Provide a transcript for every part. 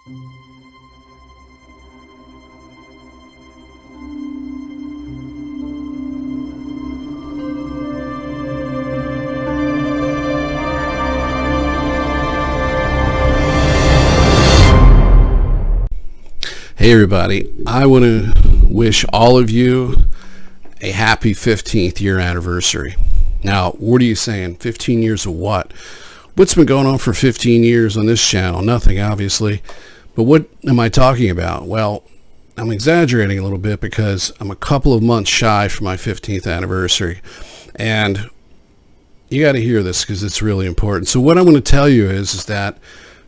Hey everybody, I want to wish all of you a happy 15th year anniversary. Now, what are you saying? 15 years of what? What's been going on for 15 years on this channel? Nothing, obviously. But what am I talking about? Well, I'm exaggerating a little bit because I'm a couple of months shy from my 15th anniversary. And you got to hear this because it's really important. So what I'm going to tell you is that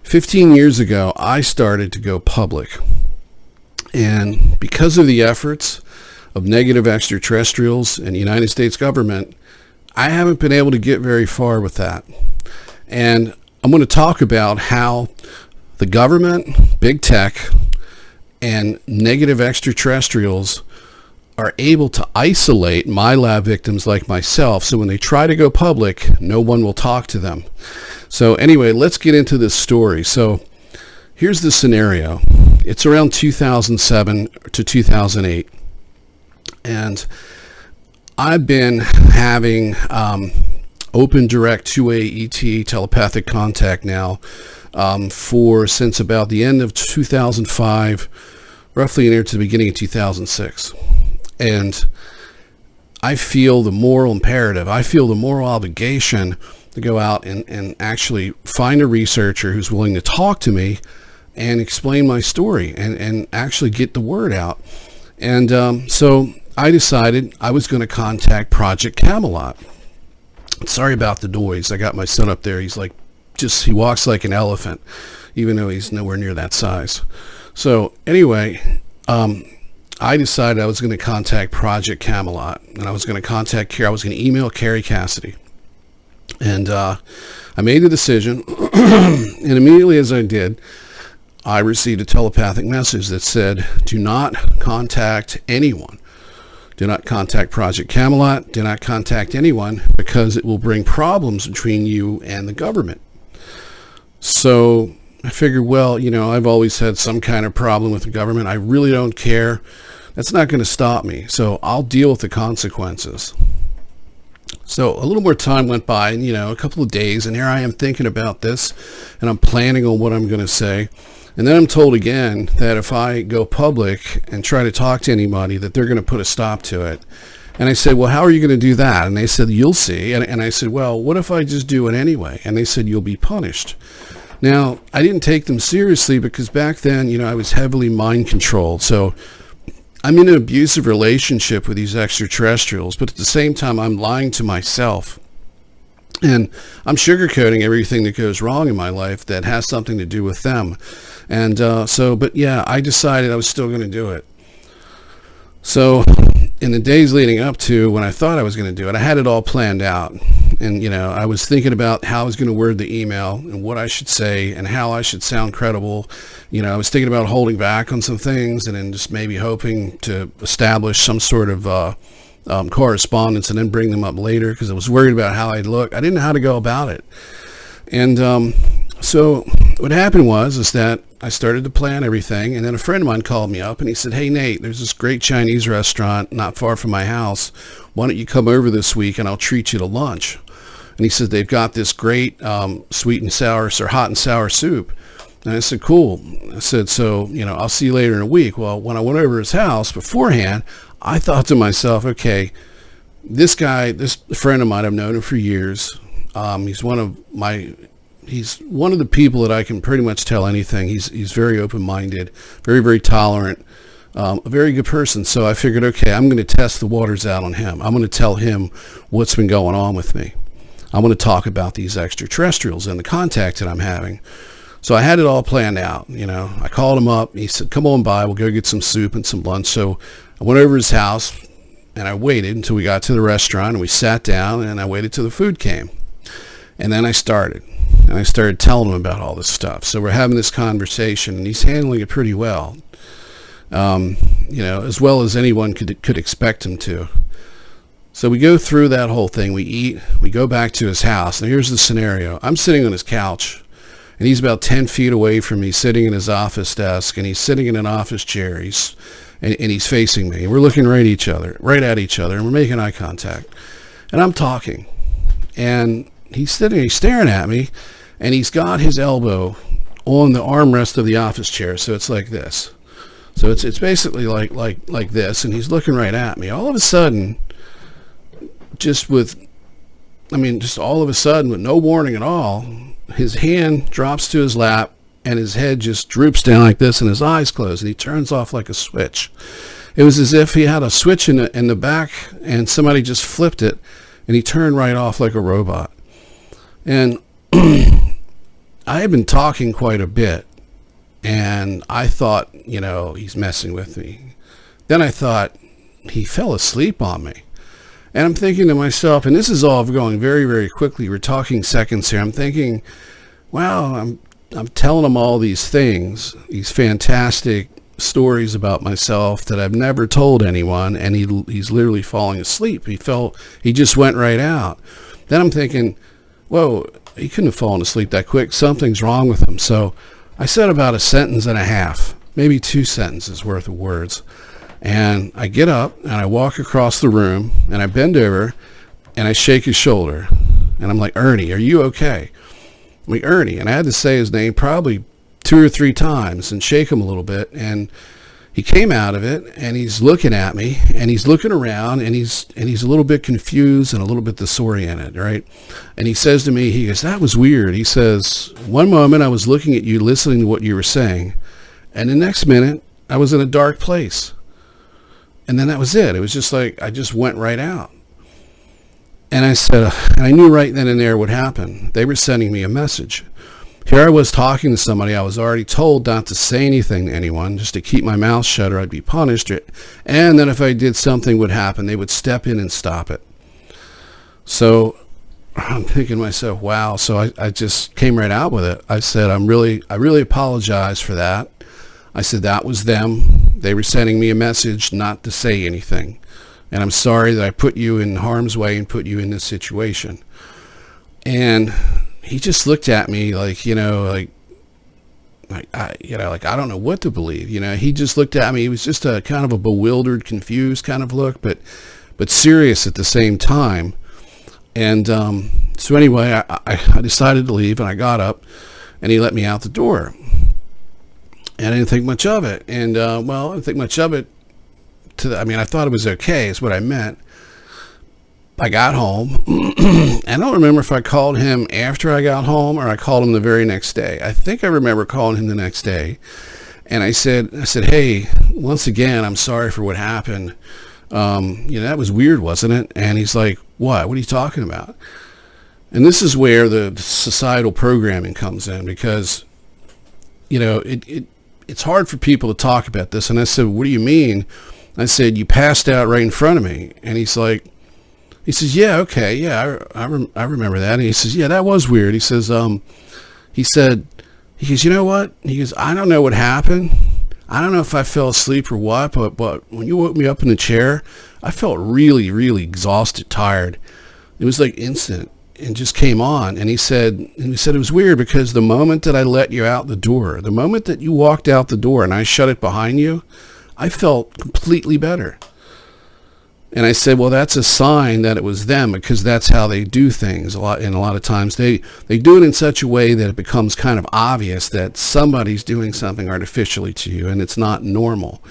15 years ago, I started to go public. And because of the efforts of negative extraterrestrials and the United States government, I haven't been able to get very far with that. And I'm going to talk about how the government, big tech, and negative extraterrestrials are able to isolate MILAB victims like myself. So when they try to go public, no one will talk to them. So anyway, let's get into this story. So here's the scenario. It's around 2007 to 2008. And I've been having open direct two-way ET telepathic contact now since about the end of 2005, roughly near to the beginning of 2006. And I feel the moral imperative, I feel the moral obligation to go out and actually find a researcher who's willing to talk to me and explain my story and actually get the word out. And so I decided I was going to contact Project Camelot. Sorry about the noise. I got my son up there. He's like, he walks like an elephant, even though he's nowhere near that size. So anyway, I decided I was going to contact Project Camelot, and I was going to contact I was going to email Carrie Cassidy. And I made a decision, and immediately as I did, I received a telepathic message that said, do not contact anyone. Do not contact Project Camelot. Do not contact anyone because it will bring problems between you and the government. So I figured, well, I've always had some kind of problem with the government. I really don't care. That's not going to stop me. So I'll deal with the consequences. So a little more time went by, and, a couple of days, and here I am thinking about this, and I'm planning on what I'm going to say. And then I'm told again that if I go public and try to talk to anybody, that they're going to put a stop to it. And I said, well, how are you going to do that? And they said, you'll see. And I said, well, what if I just do it anyway? And they said, you'll be punished. Now, I didn't take them seriously because back then, I was heavily mind controlled. So I'm in an abusive relationship with these extraterrestrials, but at the same time, I'm lying to myself. And I'm sugarcoating everything that goes wrong in my life that has something to do with them. And but yeah, I decided I was still going to do it. So in the days leading up to when I thought I was going to do it, I had it all planned out. And, I was thinking about how I was going to word the email and what I should say and how I should sound credible. I was thinking about holding back on some things and then just maybe hoping to establish some sort of correspondence and then bring them up later because I was worried about how I'd look. I didn't know how to go about it. And so what happened is that I started to plan everything, and then a friend of mine called me up and he said, hey Nate, there's this great Chinese restaurant not far from my house. Why don't you come over this week and I'll treat you to lunch? And he said they've got this great sweet and sour or hot and sour soup. And I said, cool. I said, so, I'll see you later in a week. Well, when I went over his house beforehand, I thought to myself, okay, this guy, this friend of mine, I've known him for years. He's one of the people that I can pretty much tell anything. He's very open-minded, very, very tolerant, a very good person. So I figured, okay, I'm going to test the waters out on him. I'm going to tell him what's been going on with me. I'm going to talk about these extraterrestrials and the contact that I'm having. So I had it all planned out. I called him up. He said, come on by. We'll go get some soup and some lunch. So I went over his house and I waited until we got to the restaurant and we sat down and I waited till the food came. And then I started telling him about all this stuff. So we're having this conversation and he's handling it pretty well. As well as anyone could expect him to. So we go through that whole thing. We eat, we go back to his house. Now here's the scenario. I'm sitting on his couch and he's about 10 feet away from me, sitting in his office desk, and he's sitting in an office chair. And he's facing me. And we're looking right at each other, and we're making eye contact. And I'm talking, and he's staring at me, and he's got his elbow on the armrest of the office chair, so it's like this. So it's basically like this, and he's looking right at me. All of a sudden, just all of a sudden, with no warning at all, his hand drops to his lap, and his head just droops down like this, and his eyes close, and he turns off like a switch. It was as if he had a switch in the back, and somebody just flipped it, and he turned right off like a robot. And I had been talking quite a bit, and I thought, he's messing with me. Then I thought, he fell asleep on me. And I'm thinking to myself, and this is all going very, very quickly. We're talking seconds here. I'm thinking, wow, I'm telling him all these things, these fantastic stories about myself that I've never told anyone, and he's literally falling asleep. He just went right out. Then I'm thinking, whoa, he couldn't have fallen asleep that quick. Something's wrong with him. So I said about a sentence and a half, maybe 2 sentences worth of words. And I get up and I walk across the room and I bend over and I shake his shoulder. And I'm like, Ernie, are you okay? I'm like, Ernie. And I had to say his name probably 2 or 3 times and shake him a little bit. And he came out of it, and he's looking at me, and he's looking around, and he's a little bit confused and a little bit disoriented, right? And he says to me, he goes, that was weird. He says, one moment I was looking at you, listening to what you were saying, and the next minute I was in a dark place. And then that was it. It was just like I just went right out. And I said, and I knew right then and there what happened. They were sending me a message. Here I was talking to somebody. I was already told not to say anything to anyone, just to keep my mouth shut or I'd be punished. And then if I did, something would happen. They would step in and stop it. So I'm thinking to myself, wow. So I just came right out with it. I said, I really apologize for that. I said, that was them. They were sending me a message not to say anything. And I'm sorry that I put you in harm's way and put you in this situation. And he just looked at me like, I don't know what to believe. He just looked at me. He was just a kind of a bewildered, confused kind of look, but serious at the same time. And so anyway, I decided to leave, and I got up, and he let me out the door. And I didn't think much of it. And I didn't think much of it. I thought it was okay, is what I meant. I got home. I don't remember if I called him after I got home or I called him the very next day. I think I remember calling him the next day. And I said, hey, once again, I'm sorry for what happened. That was weird, wasn't it? And he's like, what? What are you talking about? And this is where the societal programming comes in, because, it's hard for people to talk about this. And I said, what do you mean? I said, you passed out right in front of me. And he says, yeah, okay, yeah, I remember that. And he says, yeah, that was weird. He says, he goes, you know what? He goes, I don't know what happened. I don't know if I fell asleep or what, but when you woke me up in the chair, I felt really, really exhausted, tired. It was like instant and just came on. And he said it was weird because the moment that I let you out the door, the moment that you walked out the door and I shut it behind you, I felt completely better. And I said, well, that's a sign that it was them, because that's how they do things a lot. And a lot of times they do it in such a way that it becomes kind of obvious that somebody's doing something artificially to you, and it's not normal.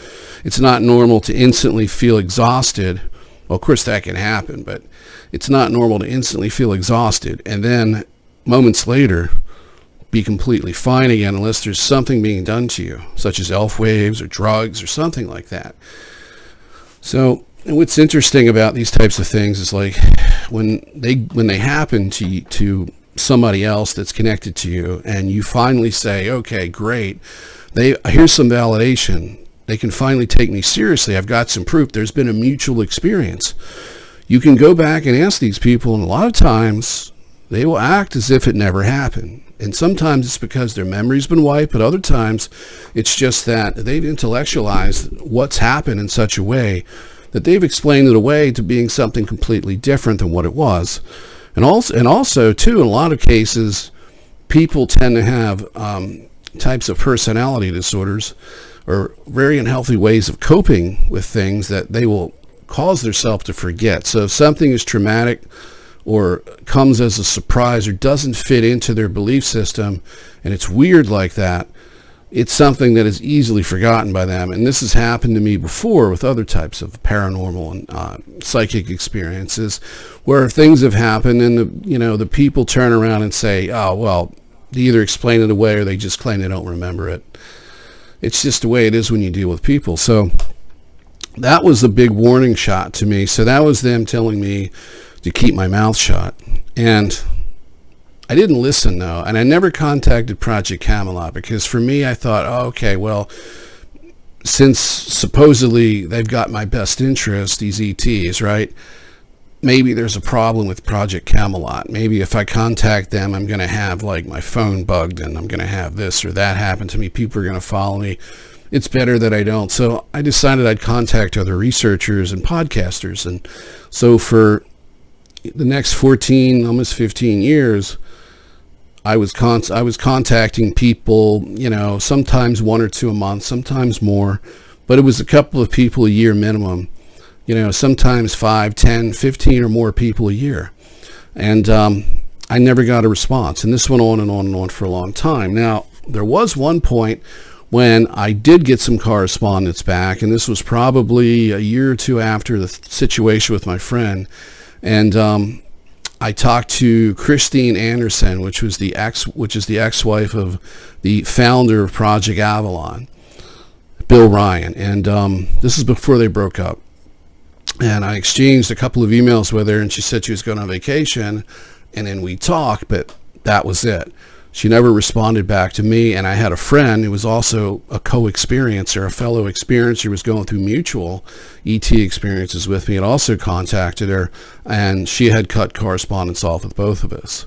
It's not normal to instantly feel exhausted. Well, of course that can happen, but it's not normal to instantly feel exhausted and then moments later be completely fine again, unless there's something being done to you, such as elf waves or drugs or something like that. So, and what's interesting about these types of things is like when they happen to somebody else that's connected to you, and you finally say, okay, great, here's some validation. They can finally take me seriously. I've got some proof. There's been a mutual experience. You can go back and ask these people, and a lot of times they will act as if it never happened. And sometimes it's because their memory's been wiped, but other times it's just that they've intellectualized what's happened in such a way that they've explained it away to being something completely different than what it was. And also, too, in a lot of cases, people tend to have types of personality disorders or very unhealthy ways of coping with things that they will cause themselves to forget. So if something is traumatic or comes as a surprise or doesn't fit into their belief system and it's weird like that, it's something that is easily forgotten by them. And this has happened to me before with other types of paranormal and psychic experiences, where things have happened and the people turn around and say, oh, well, they either explain it away or they just claim they don't remember it. It's just the way it is when you deal with people. So that was a big warning shot to me. So that was them telling me to keep my mouth shut. And I didn't listen, though. And I never contacted Project Camelot because for me, I thought, oh, okay, well, since supposedly they've got my best interest, these ETs, right? Maybe there's a problem with Project Camelot. Maybe if I contact them, I'm going to have like my phone bugged and I'm going to have this or that happen to me. People are going to follow me. It's better that I don't. So I decided I'd contact other researchers and podcasters. And so for the next 14, almost 15 years, I was contacting people, sometimes 1 or 2 a month, sometimes more, but it was a couple of people a year minimum. Sometimes 5, 10, 15 or more people a year. And I never got a response. And this went on and on and on for a long time. Now, there was one point when I did get some correspondence back, and this was probably a year or two after the situation with my friend. And I talked to Christine Anderson, which is the ex-wife of the founder of Project Avalon, Bill Ryan. And this is before they broke up. And I exchanged a couple of emails with her, and she said she was going on vacation, and then we talked, but that was it. She never responded back to me, and I had a friend who was also a co-experiencer, a fellow experiencer who was going through mutual ET experiences with me, and also contacted her, and she had cut correspondence off with both of us.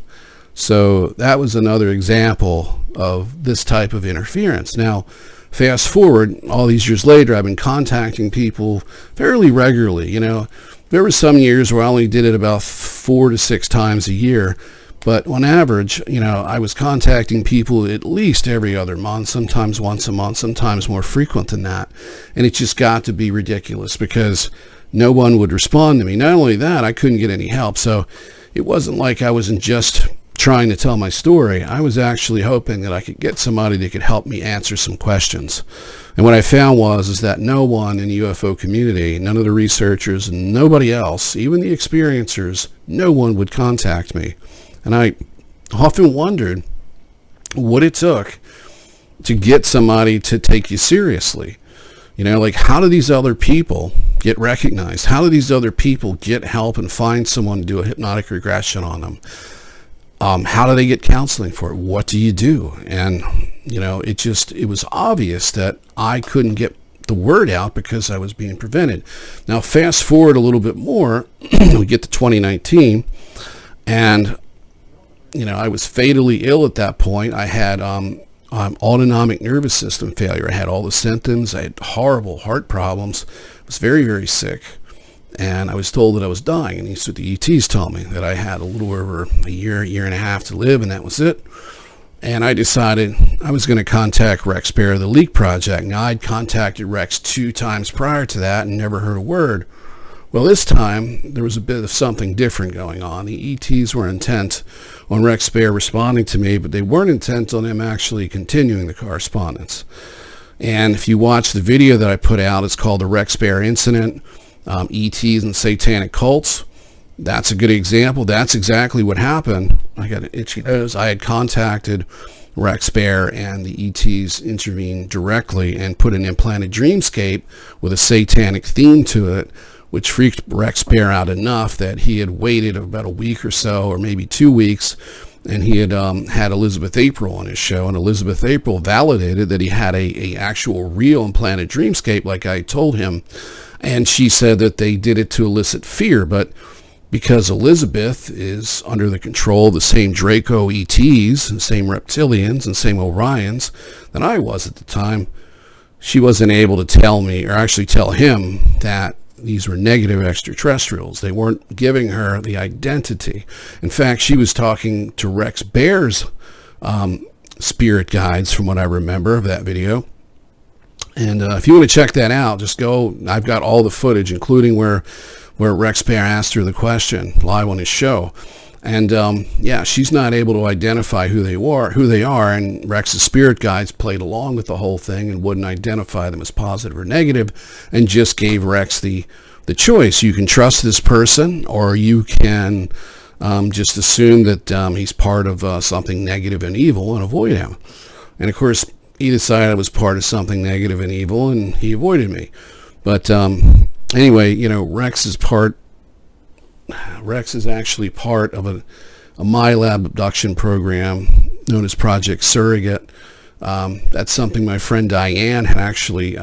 So that was another example of this type of interference. Now, fast forward, all these years later, I've been contacting people fairly regularly. There were some years where I only did it about 4 to 6 times a year. But on average, I was contacting people at least every other month, sometimes once a month, sometimes more frequent than that. And it just got to be ridiculous because no one would respond to me. Not only that, I couldn't get any help. So it wasn't like I wasn't just trying to tell my story. I was actually hoping that I could get somebody that could help me answer some questions. And what I found was that no one in the UFO community, none of the researchers, nobody else, even the experiencers, no one would contact me. And I often wondered what it took to get somebody to take you seriously. How do these other people get recognized? How do these other people get help and find someone to do a hypnotic regression on them? How do they get counseling for it? What do you do? And, it was obvious that I couldn't get the word out because I was being prevented. Now, fast forward a little bit more, we get to 2019, and I was fatally ill at that point. I had autonomic nervous system failure. I had all the symptoms. I had horrible heart problems. I was very, very sick. And I was told that I was dying. And these were the ETs told me that I had a little over a year and a half to live, and that was it. And I decided I was going to contact Rex Bear of the Leak Project. Now, I'd contacted Rex 2 times prior to that and never heard a word. Well, this time, there was a bit of something different going on. The ETs were intent on Rex Bear responding to me, but they weren't intent on him actually continuing the correspondence. And if you watch the video that I put out, it's called the Rex Bear Incident, ETs and Satanic Cults. That's a good example. That's exactly what happened. I got an itchy nose. I had contacted Rex Bear, and the ETs intervened directly and put an implanted dreamscape with a satanic theme to it, which freaked Rex Bear out enough that he had waited about a week or so, or maybe 2 weeks, and he had had Elizabeth April on his show, and Elizabeth April validated that he had a actual real implanted dreamscape like I told him, and she said that they did it to elicit fear, but because Elizabeth is under the control of the same Draco ETs, the same reptilians, and same Orions that I was at the time, she wasn't able to tell me, or actually tell him, that these were negative extraterrestrials. They weren't giving her the identity. In fact, she was talking to Rex Bear's spirit guides from what I remember of that video. And if you want to check that out, just go. I've got all the footage, including where Rex Bear asked her the question live on his show. And yeah, she's not able to identify who they are, and Rex's spirit guides played along with the whole thing and wouldn't identify them as positive or negative, and just gave Rex the choice. You can trust this person, or you can just assume that he's part of something negative and evil and avoid him. And of course, he decided I was part of something negative and evil, and he avoided me. But anyway, Rex is actually part of a MILAB abduction program known as Project Surrogate. That's something my friend Diane had actually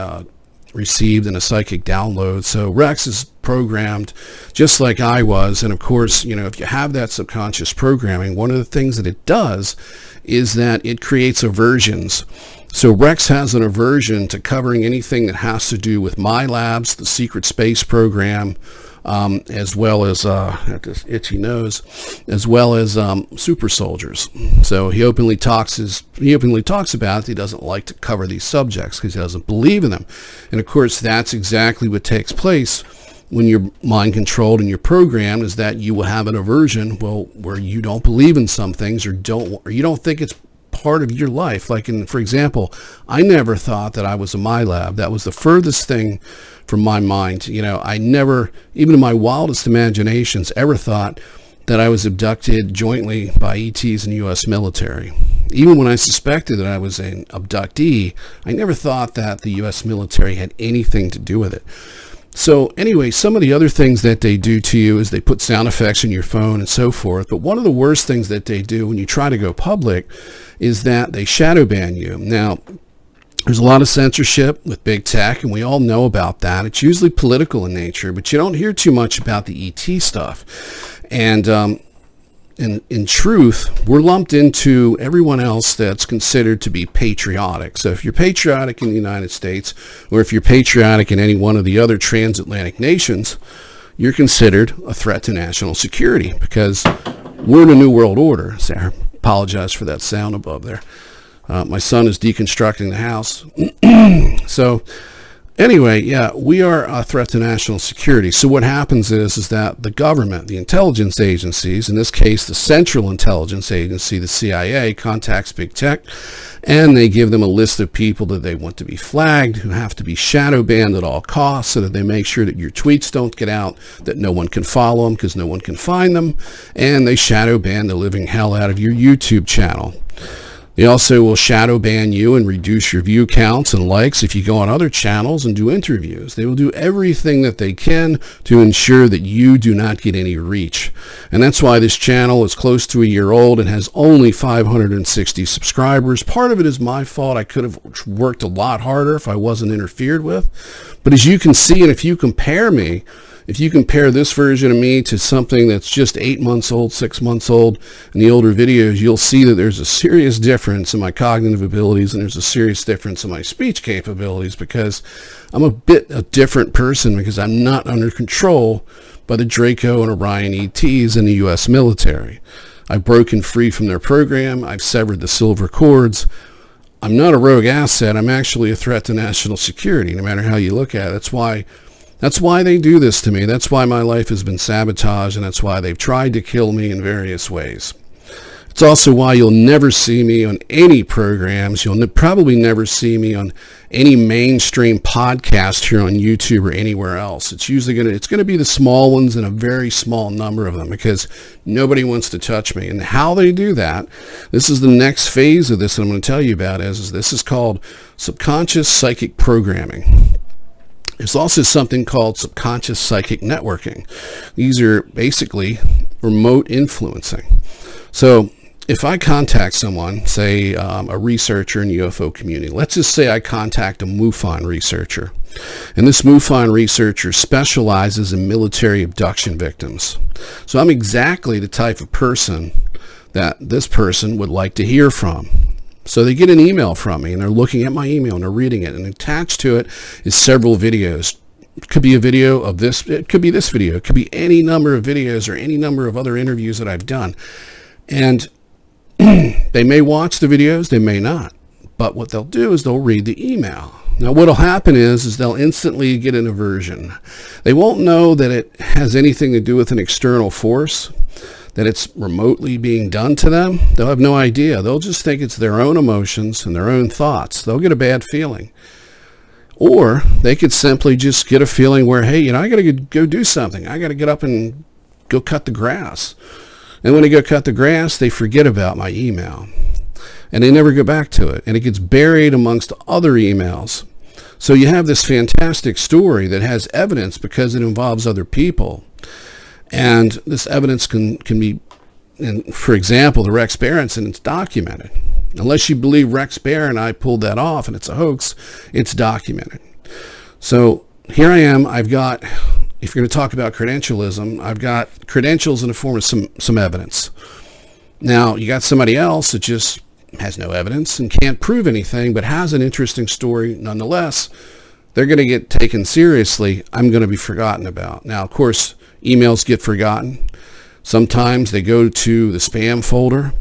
received in a psychic download. So Rex is programmed just like I was. And of course, if you have that subconscious programming, one of the things that it does is that it creates aversions. So Rex has an aversion to covering anything that has to do with MILABs, the secret space program, as well as this itchy nose, as well as super soldiers. So he openly talks about it. He doesn't like to cover these subjects because he doesn't believe in them. And of course, that's exactly what takes place when you're mind controlled and you're programmed, is that you will have an aversion, where you don't believe in some things, or you don't think it's part of your life. For example, I never thought that I was a MILAB. That was the furthest thing from my mind. I never, even in my wildest imaginations, ever thought that I was abducted jointly by ETs in the U.S. military. Even when I suspected that I was an abductee, I never thought that the U.S. military had anything to do with it. So anyway, some of the other things that they do to you is they put sound effects in your phone and so forth. But one of the worst things that they do when you try to go public is that they shadow ban you. Now, there's a lot of censorship with big tech, and we all know about that. It's usually political in nature, but you don't hear too much about the ET stuff. And in truth, we're lumped into everyone else that's considered to be patriotic. So if you're patriotic in the United States, or if you're patriotic in any one of the other transatlantic nations, you're considered a threat to national security, because we're in a new world order. So I apologize for that sound above there. My son is deconstructing the house. So anyway, yeah, we are a threat to national security. So what happens is that the government, the intelligence agencies, in this case the Central Intelligence Agency, the CIA, contacts big tech, and they give them a list of people that they want to be flagged, who have to be shadow banned at all costs, so that they make sure that your tweets don't get out, that no one can follow them because no one can find them, and they shadow ban the living hell out of your YouTube channel. They also will shadow ban you and reduce your view counts and likes if you go on other channels and do interviews. They will do everything that they can to ensure that you do not get any reach. And that's why this channel is close to a year old and has only 560 subscribers. Part of it is my fault. I could have worked a lot harder if I wasn't interfered with. But as you can see, and if you compare this version of me to something that's just 8 months old, 6 months old, in the older videos, you'll see that there's a serious difference in my cognitive abilities, and there's a serious difference in my speech capabilities, because I'm a different person, because I'm not under control by the Draco and Orion ETs in the U.S. military. I've broken free from their program. I've severed the silver cords. I'm not a rogue asset. I'm actually a threat to national security, no matter how you look at it. That's why they do this to me. That's why my life has been sabotaged, and that's why they've tried to kill me in various ways. It's also why you'll never see me on any programs. You'll probably never see me on any mainstream podcast here on YouTube or anywhere else. It's usually going to be the small ones, and a very small number of them, because nobody wants to touch me. And how they do that, this is the next phase of this that I'm going to tell you about, is this is called subconscious psychic programming. There's also something called subconscious psychic networking. These are basically remote influencing. So if I contact someone, say a researcher in the UFO community, let's just say I contact a MUFON researcher, and this MUFON researcher specializes in military abduction victims. So I'm exactly the type of person that this person would like to hear from. So they get an email from me, and they're looking at my email, and they're reading it, and attached to it is several videos. It could be a video of this, it could be this video, it could be any number of videos or any number of other interviews that I've done. And They may watch the videos, they may not. But what they'll do is they'll read the email. Now what'll happen is they'll instantly get an aversion. They won't know that it has anything to do with an external force, that it's remotely being done to them. They'll have no idea. They'll just think it's their own emotions and their own thoughts. They'll get a bad feeling. Or they could simply just get a feeling where, hey, I got to go do something. I got to get up and go cut the grass. And when they go cut the grass, they forget about my email. And they never go back to it. And it gets buried amongst other emails. So you have this fantastic story that has evidence because it involves other people. And this evidence can be, for example, the Rex Bear incident's documented. Unless you believe Rex Bear and I pulled that off and it's a hoax, it's documented. So here I am. I've got, if you're going to talk about credentialism, I've got credentials in the form of some evidence. Now, you got somebody else that just has no evidence and can't prove anything, but has an interesting story nonetheless. They're going to get taken seriously. I'm going to be forgotten about. Now, of course, emails get forgotten. Sometimes they go to the spam folder,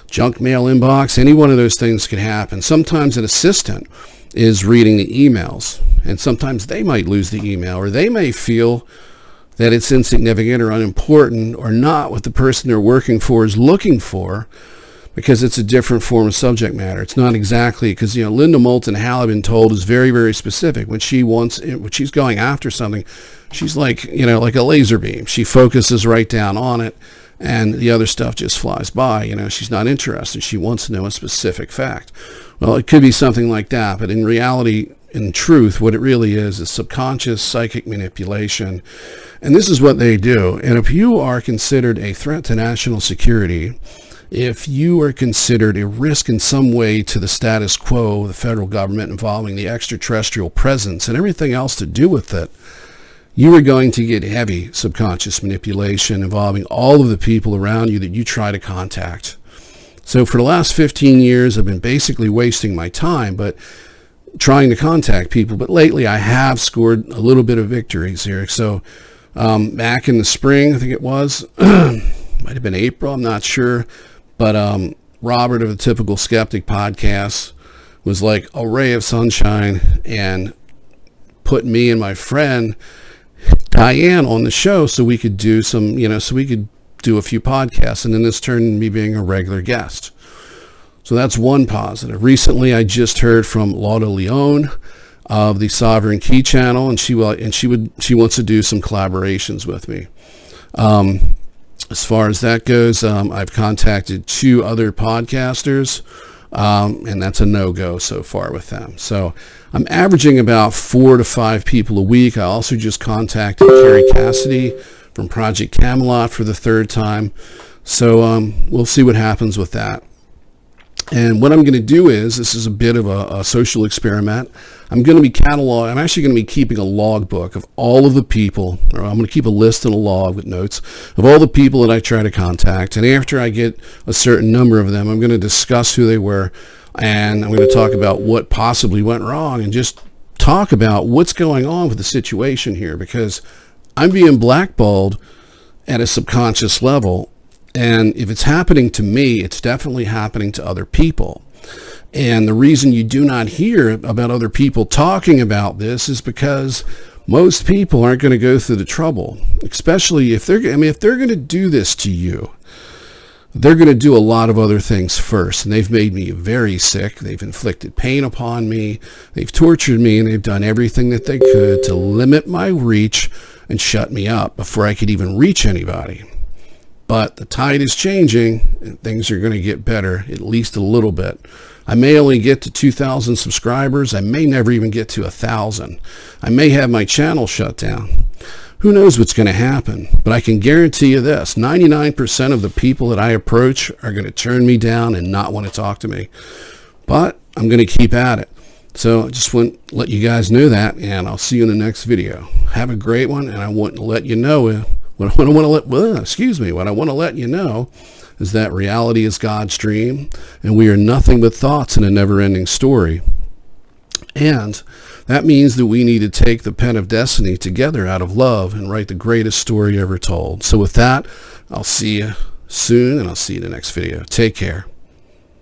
junk mail inbox. Any one of those things can happen. Sometimes an assistant is reading the emails, and sometimes they might lose the email, or they may feel that it's insignificant or unimportant or not what the person they're working for is looking for, because it's a different form of subject matter. It's not exactly, because Linda Moulton Howe, I've been told, is very, very specific. When she's going after something, she's like like a laser beam. She focuses right down on it, and the other stuff just flies by. She's not interested. She wants to know a specific fact. Well, it could be something like that, but in reality, in truth, what it really is subconscious psychic manipulation. And this is what they do. And if you are considered a threat to national security, if you are considered a risk in some way to the status quo, the federal government, involving the extraterrestrial presence and everything else to do with it, you are going to get heavy subconscious manipulation involving all of the people around you that you try to contact. So for the last 15 years, I've been basically wasting my time, but trying to contact people. But lately, I have scored a little bit of victories here. So back in the spring, I think it was, might have been April, I'm not sure. But Robert of the Typical Skeptic podcast was like a ray of sunshine and put me and my friend Diane on the show so we could do so we could do a few podcasts. And then this turned into me being a regular guest. So that's one positive. Recently, I just heard from Lauda Leone of the Sovereign Key channel, and she wants to do some collaborations with me. As far as that goes, I've contacted 2 other podcasters, and that's a no-go so far with them. So I'm averaging about 4 to 5 people a week. I also just contacted Carrie Cassidy from Project Camelot for the 3rd time. So we'll see what happens with that. And what I'm going to do is, this is a bit of a social experiment. I'm actually going to be keeping a logbook of all of the people, or I'm going to keep a list and a log with notes of all the people that I try to contact. And after I get a certain number of them, I'm going to discuss who they were, and I'm going to talk about what possibly went wrong, and just talk about what's going on with the situation here, because I'm being blackballed at a subconscious level. And if it's happening to me, it's definitely happening to other people. And the reason you do not hear about other people talking about this is because most people aren't going to go through the trouble, especially if they're going to do this to you. They're going to do a lot of other things first, and they've made me very sick. They've inflicted pain upon me. They've tortured me, and they've done everything that they could to limit my reach and shut me up before I could even reach anybody. But the tide is changing, and things are going to get better, at least a little bit. I may only get to 2,000 subscribers. I may never even get to 1,000. I may have my channel shut down. Who knows what's going to happen? But I can guarantee you this, 99% of the people that I approach are going to turn me down and not want to talk to me. But I'm going to keep at it. So I just want to let you guys know that, and I'll see you in the next video. Have a great one, and I want to let you know... What I want to let you know is that reality is God's dream, and we are nothing but thoughts in a never-ending story. And that means that we need to take the pen of destiny together out of love and write the greatest story ever told. So with that, I'll see you soon, and I'll see you in the next video. Take care.